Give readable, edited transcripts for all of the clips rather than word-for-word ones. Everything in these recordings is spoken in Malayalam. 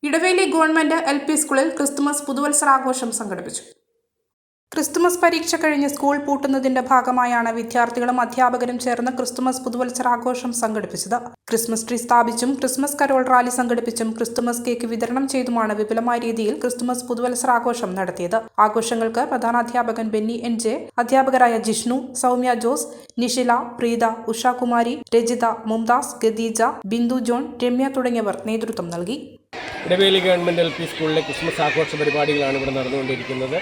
ഇടവേലി ഗവൺമെന്റ് LP സ്കൂളിൽ ക്രിസ്തുമസ് പുതുവത്സരാഘോഷം സംഘടിപ്പിച്ചു. ക്രിസ്തുമസ് പരീക്ഷ കഴിഞ്ഞ് സ്കൂൾ പൂട്ടുന്നതിന്റെ ഭാഗമായാണ് വിദ്യാർത്ഥികളും അധ്യാപകരും ചേർന്ന് ക്രിസ്തുമസ് പുതുവത്സരാഘോഷം സംഘടിപ്പിച്ചത്. ക്രിസ്മസ് ട്രീ സ്ഥാപിച്ചും ക്രിസ്മസ് കരോൾ റാലി സംഘടിപ്പിച്ചും ക്രിസ്തുമസ് കേക്ക് വിതരണം ചെയ്തുമാണ് വിപുലമായ രീതിയിൽ ക്രിസ്തുമസ് പുതുവത്സരാഘോഷം നടത്തിയത്. ആഘോഷങ്ങൾക്ക് പ്രധാനാധ്യാപകൻ ബെന്നി NJ, അധ്യാപകരായ ജിഷ്ണു, സൗമ്യ ജോസ്, നിഷില, പ്രീത, ഉഷാകുമാരി, രജിത, മുംതാസ്, ഗദീജ, ബിന്ദു ജോൺ, രമ്യ തുടങ്ങിയവർ നേതൃത്വം നൽകി. ഇടവേലി ഗവൺമെന്റ് LP സ്കൂളിലെ ക്രിസ്മസ് ആഘോഷ പരിപാടികളാണ് ഇവിടെ നടന്നുകൊണ്ടിരിക്കുന്നത്.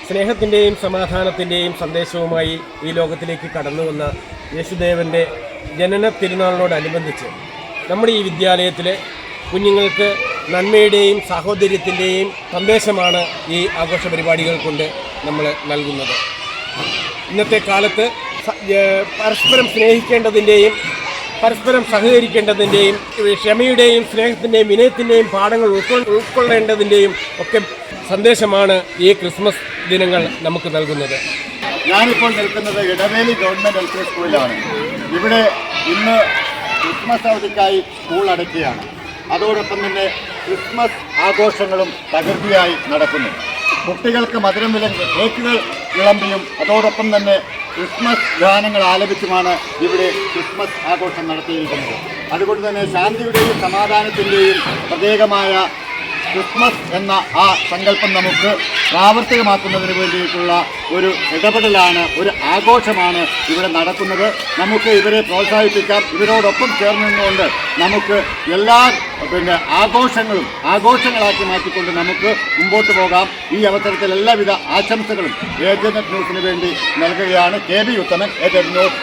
സ്നേഹത്തിൻ്റെയും സമാധാനത്തിൻ്റെയും സന്ദേശവുമായി ഈ ലോകത്തിലേക്ക് കടന്നു വന്ന യേശുദേവൻ്റെ ജനന തിരുനാളിനോടനുബന്ധിച്ച് നമ്മുടെ ഈ വിദ്യാലയത്തിലെ കുഞ്ഞുങ്ങൾക്ക് നന്മയുടെയും സാഹോദര്യത്തിൻ്റെയും സന്ദേശമാണ് ഈ ആഘോഷ പരിപാടികൾ കൊണ്ട് നമ്മൾ നൽകുന്നത്. ഇന്നത്തെ കാലത്ത് പരസ്പരം സ്നേഹിക്കേണ്ടതിൻ്റെയും പരസ്പരം സഹകരിക്കേണ്ടതിൻ്റെയും ക്ഷമയുടെയും സ്നേഹത്തിൻ്റെയും വിനയത്തിൻ്റെയും പാഠങ്ങൾ ഉൾക്കൊള്ളേണ്ടതിൻ്റെയും ഒക്കെ സന്ദേശമാണ് ഈ ക്രിസ്മസ് ദിനങ്ങൾ നമുക്ക് നൽകുന്നത്. ഞാനിപ്പോൾ നിൽക്കുന്നത് ഇടവേലി ഗവൺമെൻറ് LP സ്കൂളിലാണ്. ഇവിടെ ഇന്ന് ക്രിസ്മസ് അവധിക്കായി സ്കൂൾ അടയ്ക്കുകയാണ്. അതോടൊപ്പം തന്നെ ക്രിസ്മസ് ആഘോഷങ്ങളും തകൃതിയായി നടക്കുന്നു. കുട്ടികൾക്ക് മധുരം കേക്കുകൾ വിളമ്പിയും അതോടൊപ്പം തന്നെ ക്രിസ്മസ് ഗാനങ്ങൾ ആലപിച്ചുമാണ് ഇവിടെ ക്രിസ്മസ് ആഘോഷം നടത്തിയിരിക്കുന്നത്. അതുകൊണ്ട് തന്നെ ശാന്തിയുടെയും സമാധാനത്തിൻ്റെയും പ്രത്യേകമായ ക്രിസ്മസ് എന്ന ആ സങ്കല്പം നമുക്ക് പ്രാവർത്തികമാക്കുന്നതിന് വേണ്ടിയിട്ടുള്ള ഒരു ഇടപെടലാണ്, ഒരു ആഘോഷമാണ് ഇവിടെ നടക്കുന്നത്. നമുക്ക് ഇവരെ പ്രോത്സാഹിപ്പിക്കാം. ഇവരോടൊപ്പം ചേർന്ന് നിന്നുകൊണ്ട് നമുക്ക് എല്ലാ ആഘോഷങ്ങളാക്കി മാറ്റിക്കൊണ്ട് നമുക്ക് മുമ്പോട്ട് പോകാം. ഈ അവസരത്തിൽ എല്ലാവിധ ആശംസകളും ഏജന്റ് ന്യൂസിന് വേണ്ടി നൽകുകയാണ്. KB ഉത്തമൻ, ഏജന്റ് ന്യൂസ്.